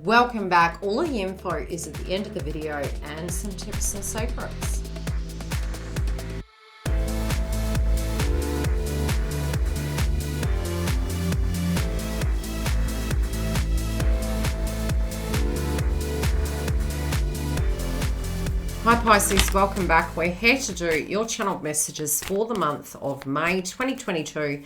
Welcome back. All of the info is at the end of the video and some tips and secrets. Hi Pisces, welcome back. We're here to do your channeled messages for the month of May 2022.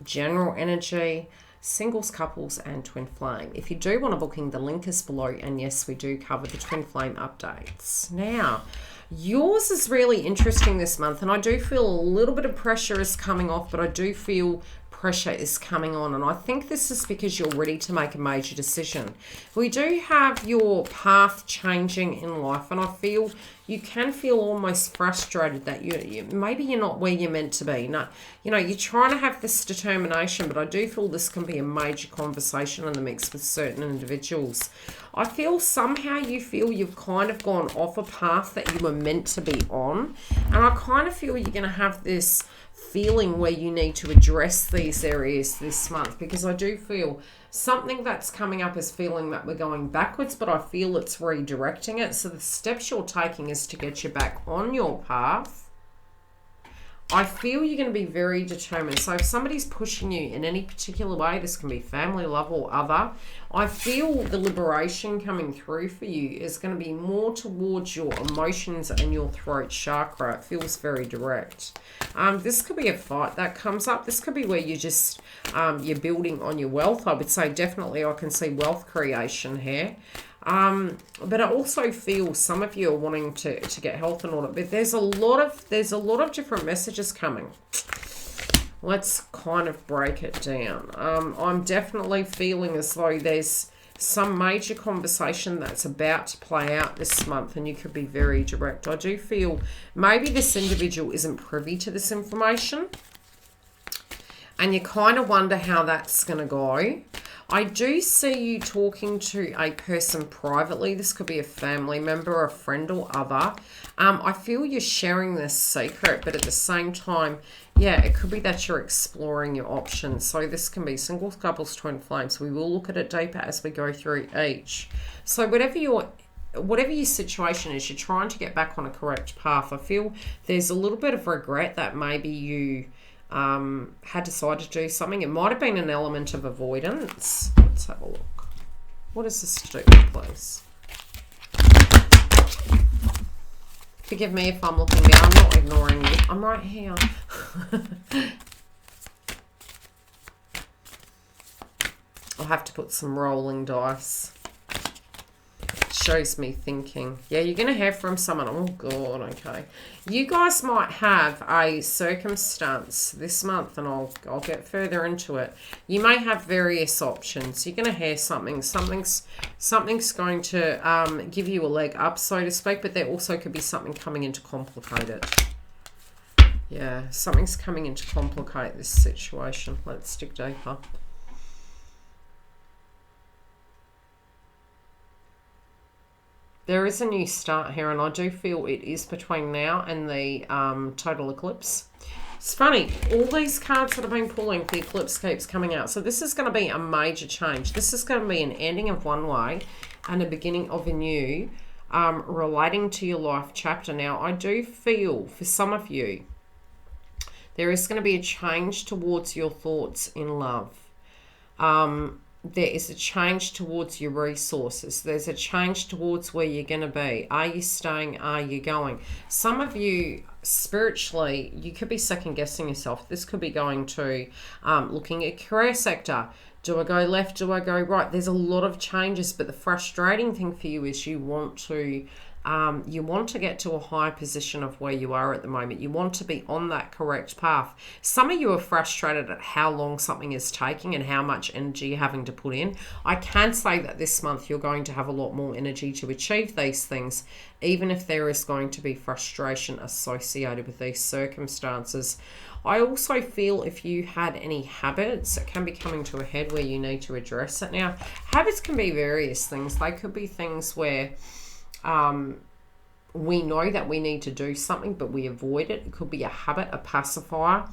General energy, singles, couples, and twin flame. If you do want a booking, the link is below. And yes, we do cover the twin flame updates. Now, yours is really interesting this month, and I do feel a little bit of pressure is coming off, but I do feel pressure is coming on, and I think this is because you're ready to make a major decision. We do have your path changing in life, and I feel you can feel almost frustrated that you maybe you're not where you're meant to be. No, you're trying to have this determination, but I do feel this can be a major conversation in the mix with certain individuals. I feel somehow you feel you've kind of gone off a path that you were meant to be on, and I kind of feel you're going to have this feeling where you need to address these areas this month, because I do feel something that's coming up is feeling that we're going backwards, but I feel it's redirecting it. So the steps you're taking is to get you back on your path. I feel you're going to be very determined. So if somebody's pushing you in any particular way, this can be family, love, or other, I feel the liberation coming through for you is going to be more towards your emotions and your throat chakra. It feels very direct. This could be a fight that comes up. This could be where you just, you're building on your wealth. I would say definitely I can see wealth creation here. But I also feel some of you are wanting to get health in order, but there's a lot of different messages coming. Let's kind of break it down. I'm definitely feeling as though there's some major conversation that's about to play out this month, and you could be very direct. I do feel maybe this individual isn't privy to this information, and you kind of wonder how that's going to go. I do see you talking to a person privately. This could be a family member, a friend, or other. I feel you're sharing this secret, but at the same time, yeah, it could be that you're exploring your options. So this can be singles, couples, twin flames. We will look at it deeper as we go through each. So whatever your situation is, you're trying to get back on a correct path. I feel there's a little bit of regret that maybe you had decided to do something. It might have been an element of avoidance. Let's have a look. What is this to do with, please? Forgive me if I'm looking down. I'm not ignoring you. I'm right here. I'll have to put some rolling dice. Shows me thinking. Yeah, you're going to hear from someone. Oh, God, okay. You guys might have a circumstance this month, and I'll get further into it. You may have various options. You're going to hear something. Something's going to give you a leg up, so to speak, but there also could be something coming in to complicate it. Yeah, something's coming in to complicate this situation. Let's dig deeper. There is a new start here, and I do feel it is between now and the total eclipse. It's funny, all these cards that I've been pulling, the eclipse keeps coming out. So this is going to be a major change. This is going to be an ending of one way and a beginning of a new, relating to your life chapter. Now, I do feel for some of you, there is going to be a change towards your thoughts in love. There is a change towards your resources. There's a change towards where you're going to be. Are you staying? Are you going? Some of you, spiritually, you could be second guessing yourself. This could be going to looking at career sector. Do I go left? Do I go right? There's a lot of changes, but the frustrating thing for you is you want to get to a high position of where you are at the moment. You want to be on that correct path. Some of you are frustrated at how long something is taking and how much energy you're having to put in. I can say that this month you're going to have a lot more energy to achieve these things, even if there is going to be frustration associated with these circumstances. I also feel if you had any habits, it can be coming to a head where you need to address it. Now, habits can be various things. They could be things where we know that we need to do something, but we avoid it. It could be a habit, a pacifier.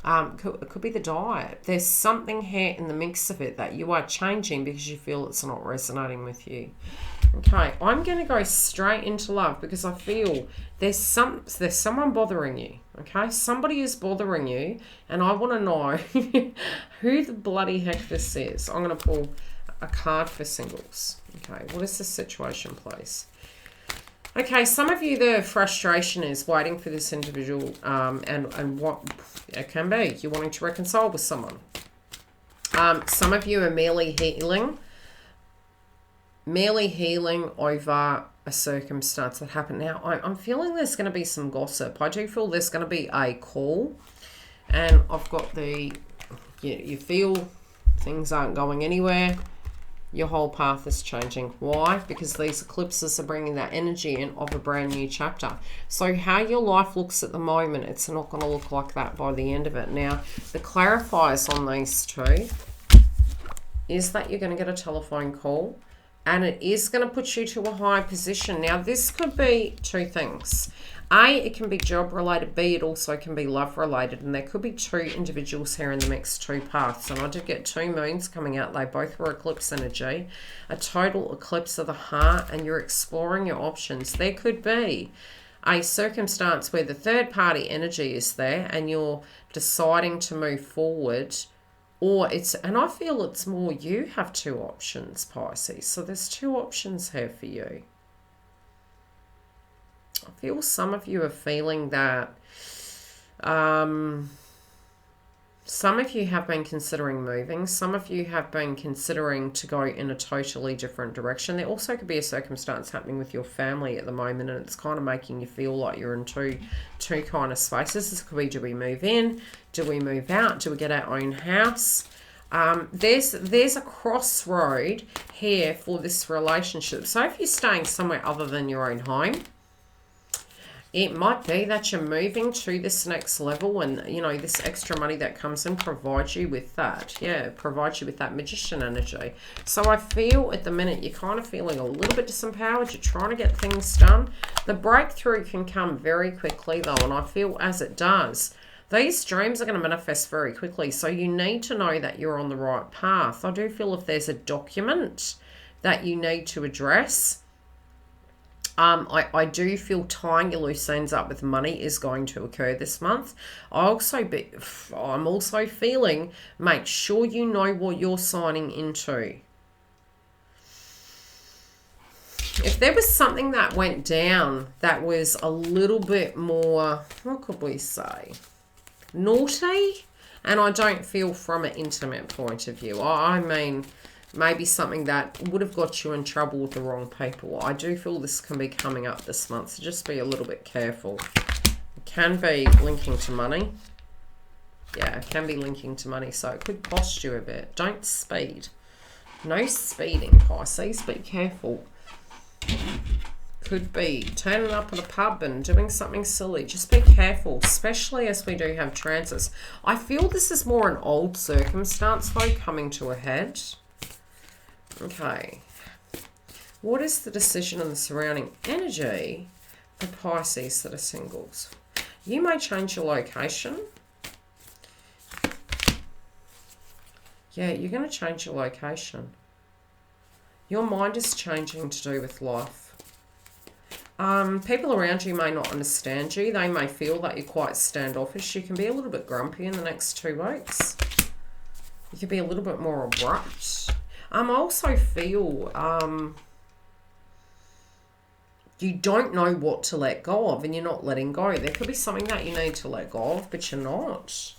It could be the diet. There's something here in the mix of it that you are changing because you feel it's not resonating with you. Okay, I'm going to go straight into love because I feel there's someone bothering you. Okay, somebody is bothering you, and I want to know who the bloody heck this is. I'm going to pull a card for singles. Okay, what is the situation, please? Okay, some of you, the frustration is waiting for this individual, and what it can be, you're wanting to reconcile with someone. Some of you are merely healing over a circumstance that happened. Now, I'm feeling there's going to be some gossip. I do feel there's going to be a call, and I've got you feel things aren't going anywhere. Your whole path is changing. Why? Because these eclipses are bringing that energy in of a brand new chapter. So how your life looks at the moment, it's not going to look like that by the end of it. Now, the clarifiers on these two is that you're going to get a telephone call, and it is going to put you to a higher position. Now, this could be two things. A, it can be job related. B, it also can be love related. And there could be two individuals here in the mix, two paths. And I did get two moons coming out. They both were eclipse energy. A total eclipse of the heart, and you're exploring your options. There could be a circumstance where the third party energy is there and you're deciding to move forward. Or and I feel it's more you have two options, Pisces. So there's two options here for you. I feel some of you are feeling that some of you have been considering moving. Some of you have been considering to go in a totally different direction. There also could be a circumstance happening with your family at the moment, and it's kind of making you feel like you're in two kind of spaces. This could be, do we move in? Do we move out? Do we get our own house? There's a crossroad here for this relationship. So if you're staying somewhere other than your own home, it might be that you're moving to this next level, and, you know, this extra money that comes in provides you with that. Yeah, provides you with that magician energy. So I feel at the minute you're kind of feeling a little bit disempowered. You're trying to get things done. The breakthrough can come very quickly, though, and I feel as it does, these dreams are going to manifest very quickly. So you need to know that you're on the right path. I do feel if there's a document that you need to address, I do feel tying your loose ends up with money is going to occur this month. I'm also feeling, make sure you know what you're signing into. If there was something that went down that was a little bit more, what could we say, naughty, and I don't feel from an intimate point of view. I mean, maybe something that would have got you in trouble with the wrong people. I do feel this can be coming up this month, so just be a little bit careful. It can be linking to money. Yeah, it can be linking to money, so it could cost you a bit. Don't speed. No speeding, Pisces. Be careful. Could be turning up at a pub and doing something silly. Just be careful, especially as we do have transits. I feel this is more an old circumstance, though, coming to a head. Okay, what is the decision and the surrounding energy for Pisces that are singles? You may change your location. Yeah, you're going to change your location. Your mind is changing to do with life. People around you may not understand you. They may feel that you're quite standoffish. You can be a little bit grumpy in the next 2 weeks. You can be a little bit more abrupt. I also feel you don't know what to let go of, and you're not letting go. There could be something that you need to let go of, but you're not.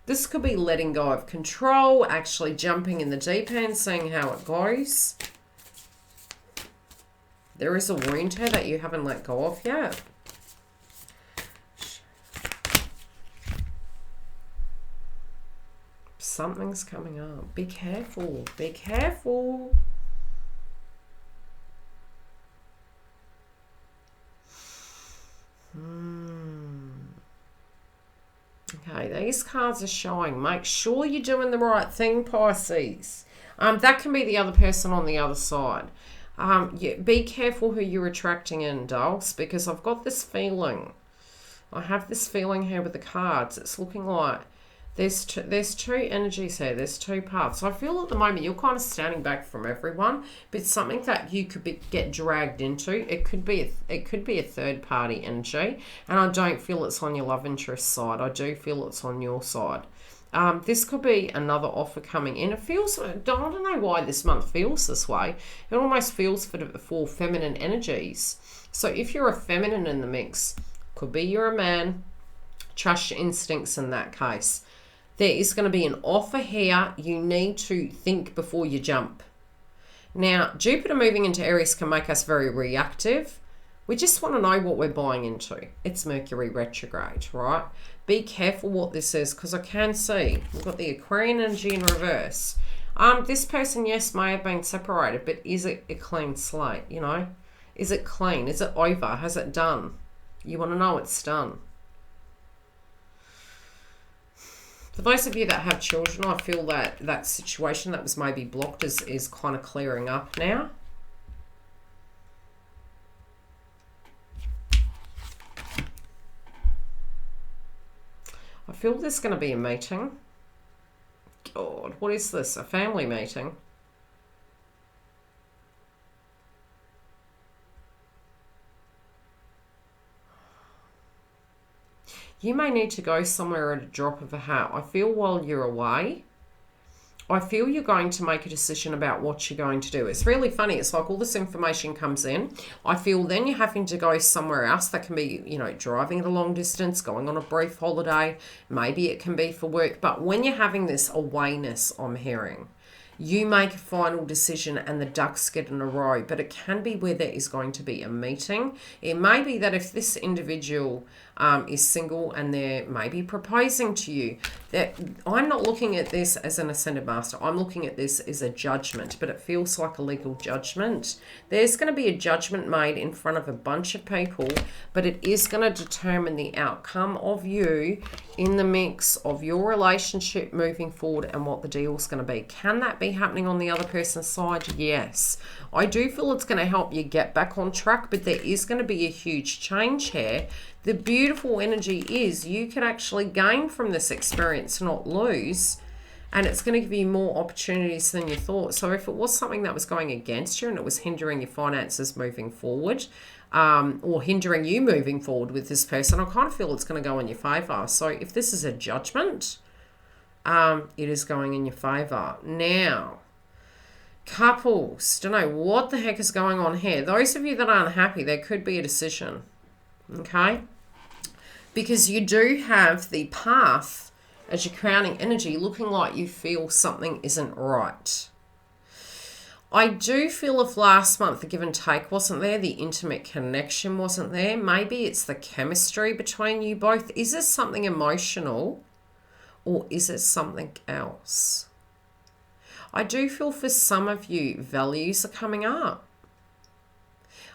This could be letting go of control, actually jumping in the deep end, seeing how it goes. There is a wound here that you haven't let go of yet. Something's coming up. Be careful. Be careful. Okay, these cards are showing. Make sure you're doing the right thing, Pisces. That can be the other person on the other side. Yeah, be careful who you're attracting in, dolls, because I've got this feeling. I have this feeling here with the cards. It's looking like there's two energies here. There's two paths. So I feel at the moment you're kind of standing back from everyone, but it's something that you could get dragged into. It could be a third party energy, and I don't feel it's on your love interest side. I do feel it's on your side. This could be another offer coming in. It feels, I don't know why this month feels this way. It almost feels for feminine energies. So if you're a feminine in the mix, could be you're a man, trust your instincts in that case. There is going to be an offer here. You need to think before you jump. Now, Jupiter moving into Aries can make us very reactive. We just want to know what we're buying into. It's Mercury retrograde, right? Be careful what this is, because I can see we've got the Aquarian energy in reverse. This person, yes, may have been separated, but is it a clean slate, you know? Is it clean? Is it over? Has it done? You want to know it's done. For those of you that have children, I feel that that situation that was maybe blocked is kind of clearing up now. I feel there's going to be a meeting. God, what is this? A family meeting? You may need to go somewhere at a drop of a hat. I feel while you're away, I feel you're going to make a decision about what you're going to do. It's really funny. It's like all this information comes in. I feel then you're having to go somewhere else. That can be, you know, driving at a long distance, going on a brief holiday. Maybe it can be for work. But when you're having this awayness, I'm hearing, you make a final decision and the ducks get in a row. But it can be where there is going to be a meeting. It may be that if this individual is single and they're maybe proposing to you, that I'm not looking at this as an ascended master. I'm looking at this as a judgment, but it feels like a legal judgment. There's going to be a judgment made in front of a bunch of people, but it is going to determine the outcome of you in the mix of your relationship moving forward and what the deal is going to be. Can that be happening on the other person's side? Yes. I do feel it's going to help you get back on track, but there is going to be a huge change here. The beautiful energy is you can actually gain from this experience, not lose, and it's going to give you more opportunities than you thought. So if it was something that was going against you and it was hindering your finances moving forward, or hindering you moving forward with this person, I kind of feel it's going to go in your favor. So if this is a judgment, it is going in your favor. Now, couples, don't know what the heck is going on here. Those of you that aren't happy, there could be a decision. Okay, because you do have the path as your crowning energy looking like you feel something isn't right. I do feel if last month the give and take wasn't there, the intimate connection wasn't there, maybe it's the chemistry between you both. Is this something emotional or is it something else? I do feel for some of you values are coming up.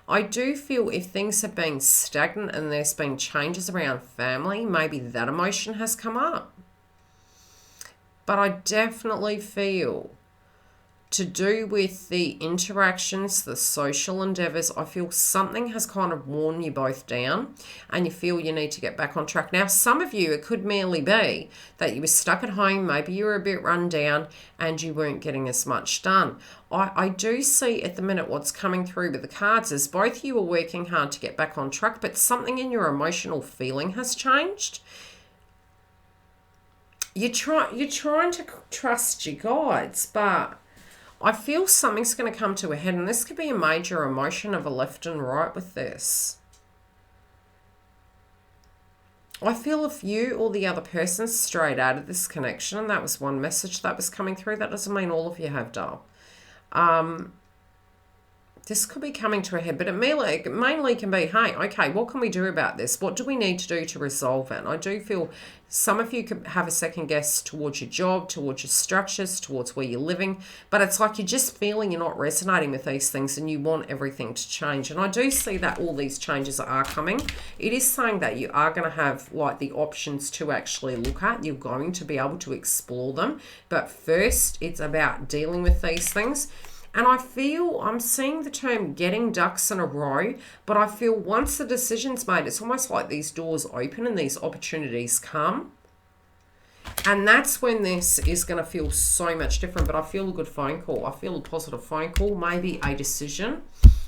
I do feel if things have been stagnant and there's been changes around family, maybe that emotion has come up. But I definitely feel to do with the interactions, the social endeavors, I feel something has kind of worn you both down and you feel you need to get back on track. Now, some of you, it could merely be that you were stuck at home, maybe you were a bit run down and you weren't getting as much done. I do see at the minute what's coming through with the cards is both you are working hard to get back on track, but something in your emotional feeling has changed. You're trying to trust your guides, but I feel something's going to come to a head, and this could be a major emotion of a left and right with this. I feel if you or the other person strayed out of this connection, and that was one message that was coming through, that doesn't mean all of you have, doll. This could be coming to a head, but it mainly can be, hey, okay, what can we do about this? What do we need to do to resolve it? And I do feel some of you could have a second guess towards your job, towards your structures, towards where you're living, but it's like you're just feeling you're not resonating with these things and you want everything to change. And I do see that all these changes are coming. It is saying that you are going to have like the options to actually look at. You're going to be able to explore them. But first, it's about dealing with these things. And I feel, I'm seeing the term getting ducks in a row, but I feel once the decision's made, it's almost like these doors open and these opportunities come. And that's when this is going to feel so much different. But I feel a good phone call. I feel a positive phone call, maybe a decision.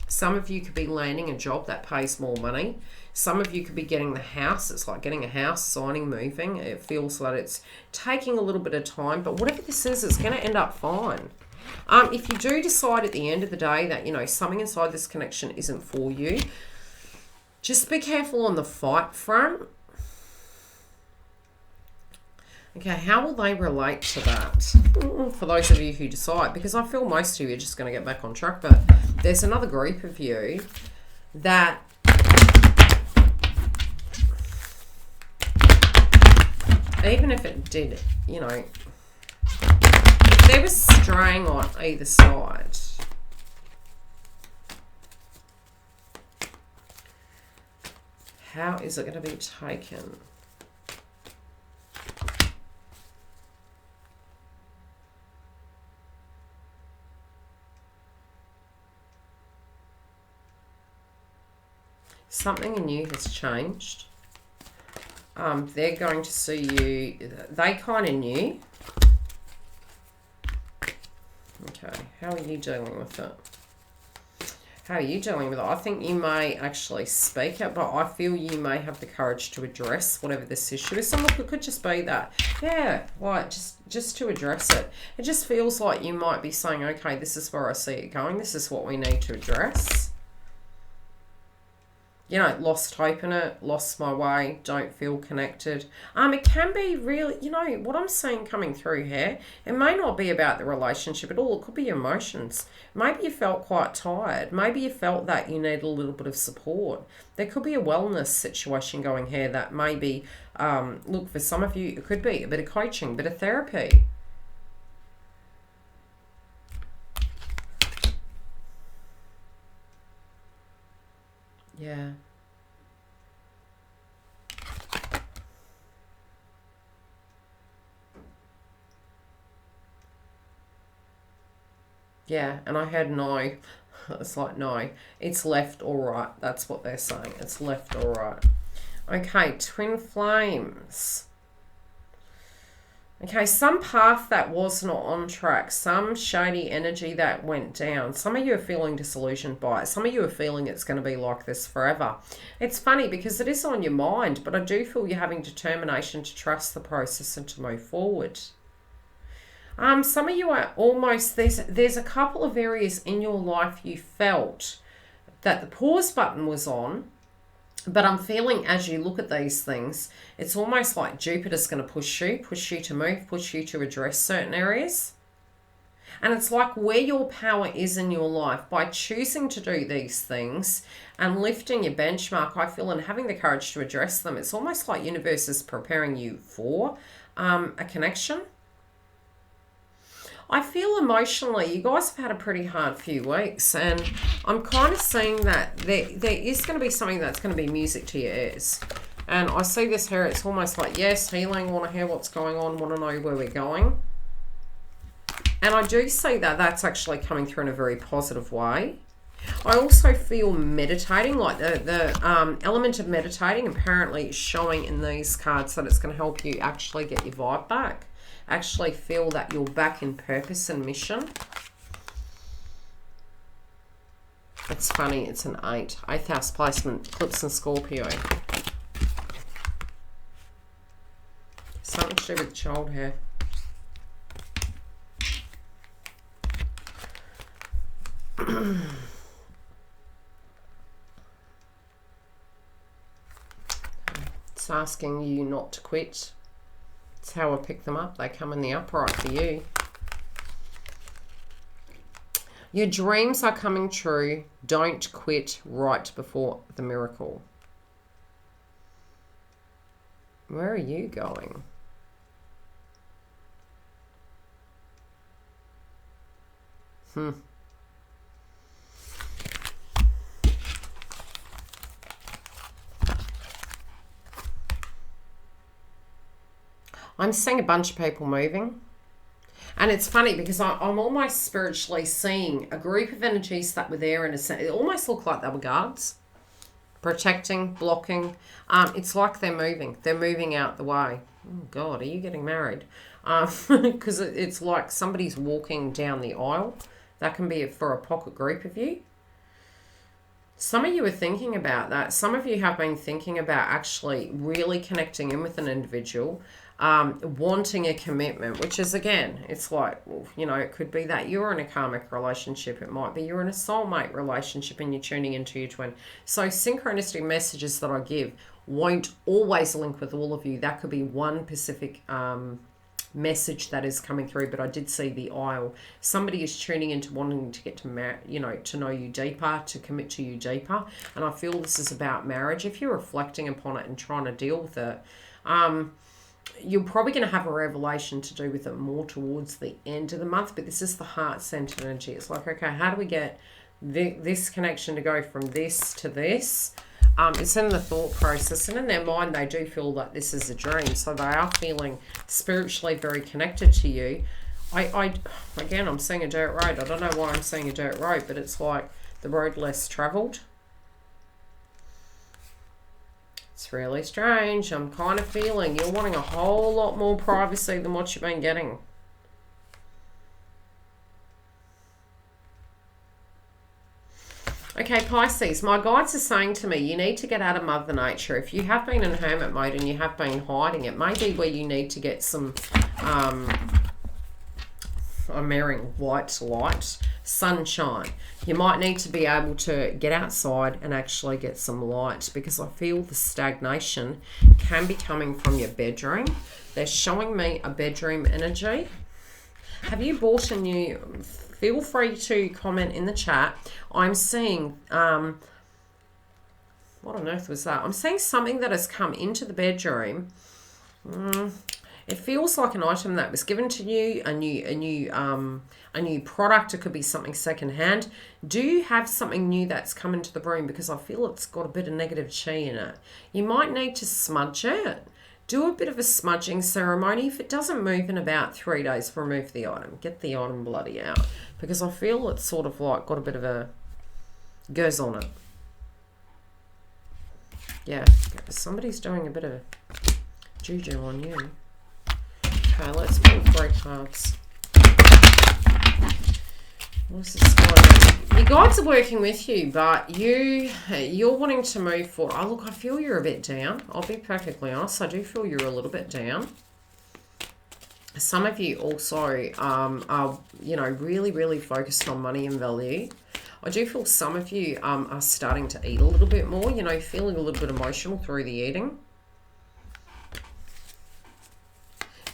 Some of you could be landing a job that pays more money. Some of you could be getting the house. It's like getting a house, signing, moving. It feels that it's taking a little bit of time. But whatever this is, it's going to end up fine. If you do decide at the end of the day that, you know, something inside this connection isn't for you, just be careful on the fight front. Okay, how will they relate to that? For those of you who decide, because I feel most of you are just going to get back on track, but there's another group of you that even if it did, you know, if there was straying on either side, how is it going to be taken? Something in you has changed. They're going to see you. They kind of knew. Okay, how are you dealing with it? How are you dealing with it? I think you may actually speak it, but I feel you may have the courage to address whatever this issue is. So look, it could just be that, yeah, like just to address it. It just feels like you might be saying, okay, this is where I see it going. This is what we need to address. You know, lost hope in it, lost my way, don't feel connected. It can be really, you know, what I'm seeing coming through here, it may not be about the relationship at all. It could be emotions. Maybe you felt quite tired. Maybe you felt that you need a little bit of support. There could be a wellness situation going here that maybe, look, for some of you, it could be a bit of coaching, a bit of therapy. Yeah. Yeah, and I heard no. It's like no. It's left or right. That's what they're saying. It's left or right. Okay, twin flames. Okay, some path that was not on track, some shady energy that went down. Some of you are feeling disillusioned by it. Some of you are feeling it's going to be like this forever. It's funny because it is on your mind, but I do feel you're having determination to trust the process and to move forward. Some of you are almost, there's a couple of areas in your life you felt that the pause button was on. But I'm feeling as you look at these things, it's almost like Jupiter's going to push you to move, push you to address certain areas. And it's like where your power is in your life, by choosing to do these things and lifting your benchmark, I feel, and having the courage to address them, it's almost like universe is preparing you for a connection. I feel emotionally, you guys have had a pretty hard few weeks, and I'm kind of seeing that there is going to be something that's going to be music to your ears. And I see this here, it's almost like, yes, healing, want to hear what's going on, want to know where we're going. And I do see that that's actually coming through in a very positive way. I also feel meditating, like the element of meditating apparently is showing in these cards that it's going to help you actually get your vibe back. Actually feel that you're back in purpose and mission. It's funny, it's an 8th house placement, eclipse and Scorpio. Something to do with child hair. It's asking you not to quit. That's how I pick them up. They come in the upright for you. Your dreams are coming true. Don't quit right before the miracle. Where are you going? I'm seeing a bunch of people moving. And it's funny because I'm almost spiritually seeing a group of energies that were there, and it almost looked like they were guards, protecting, blocking. It's like they're moving out the way. Oh God, are you getting married? Because it's like somebody's walking down the aisle. That can be for a pocket group of you. Some of you are thinking about that. Some of you have been thinking about actually really connecting in with an individual, wanting a commitment, which is, again, it's like, you know, it could be that you're in a karmic relationship. It might be you're in a soulmate relationship and you're tuning into your twin. So synchronistic messages that I give won't always link with all of you. That could be one specific message that is coming through, but I did see the aisle. Somebody is tuning into wanting to get to to know you deeper, to commit to you deeper, and I feel this is about marriage. If you're reflecting upon it and trying to deal with it, you're probably going to have a revelation to do with it more towards the end of the month, but this is the heart-centered energy. It's like, okay, how do we get this connection to go from this to this? It's in the thought process, and in their mind they do feel that this is a dream, so they are feeling spiritually very connected to you. Again, I'm seeing a dirt road. I don't know why I'm seeing a dirt road, but it's like the road less travelled. It's really strange. I'm kind of feeling you're wanting a whole lot more privacy than what you've been getting. Okay, Pisces, my guides are saying to me, you need to get out of Mother Nature. If you have been in hermit mode and you have been hiding, it may be where you need to get some, I'm wearing white light, sunshine. You might need to be able to get outside and actually get some light, because I feel the stagnation can be coming from your bedroom. They're showing me a bedroom energy. Have you bought a new... Feel free to comment in the chat. I'm seeing, what on earth was that? I'm seeing something that has come into the bedroom. It feels like an item that was given to you, a new product. It could be something secondhand. Do you have something new that's come into the room? Because I feel it's got a bit of negative chi in it. You might need to smudge it. Do a bit of a smudging ceremony. If it doesn't move in about 3 days, remove the item. Get the item bloody out. Because I feel it's sort of like got a bit of a goes on it. Yeah, somebody's doing a bit of juju on you. Okay, let's pull 3 cards. What's this going on? Your guides are working with you, but you're wanting to move forward. Oh, look, I feel you're a bit down. I'll be perfectly honest. I do feel you're a little bit down. Some of you also are, you know, really, really focused on money and value. I do feel some of you are starting to eat a little bit more, you know, feeling a little bit emotional through the eating.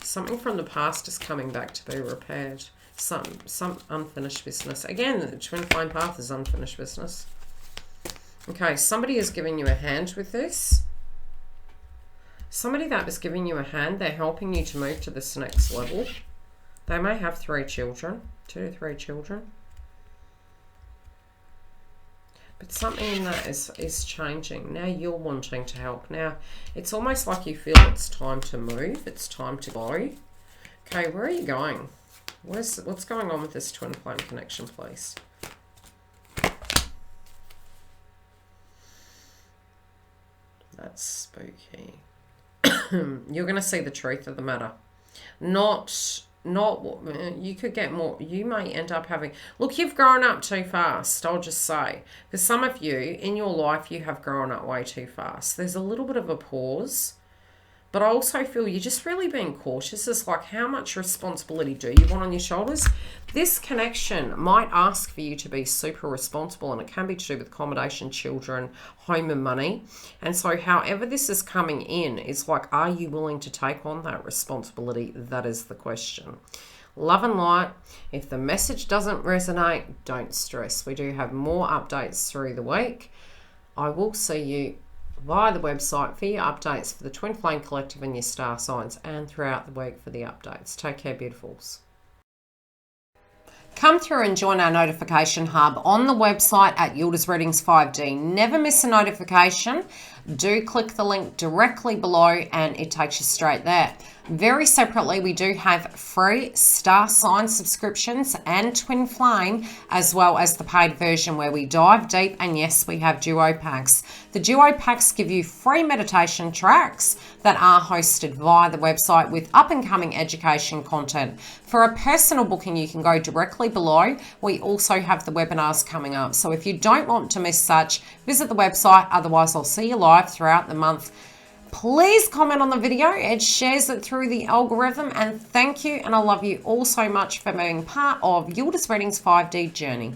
Something from the past is coming back to be repaired. Some unfinished business. Again, the twin flame path is unfinished business. Okay, somebody is giving you a hand with this. Somebody that was giving you a hand, they're helping you to move to this next level. They may have 3 children, 2 to 3 children. But something in that is changing. Now you're wanting to help. Now, it's almost like you feel it's time to move. It's time to go. Okay, where are you going? What's going on with this twin flame connection, please? That's spooky. You're going to see the truth of the matter. Not what you could get more. You may end up having... Look, you've grown up too fast, I'll just say. For some of you, in your life, you have grown up way too fast. There's a little bit of a pause. But I also feel you're just really being cautious. It's like, how much responsibility do you want on your shoulders? This connection might ask for you to be super responsible, and it can be to do with accommodation, children, home and money. And so however this is coming in, it's like, are you willing to take on that responsibility? That is the question. Love and light. If the message doesn't resonate, don't stress. We do have more updates through the week. I will see you via the website for your updates for the Twin Flame Collective and your star signs, and throughout the week for the updates. Take care, beautifuls. Come through and join our notification hub on the website at YILDIZ Readings 5D. Never miss a notification. do click the link directly below and it takes you straight there. Very separately, we do have free star sign subscriptions and twin flame, as well as the paid version where we dive deep, and yes, we have duo packs. The duo packs give you free meditation tracks that are hosted via the website with up-and-coming education content. For a personal booking, you can go directly below. We also have the webinars coming up, so if you don't want to miss such, visit the website. Otherwise, I'll see you live throughout the month. Please comment on the video. It shares it through the algorithm. And thank you. And I love you all so much for being part of Yildiz Readings 5D journey.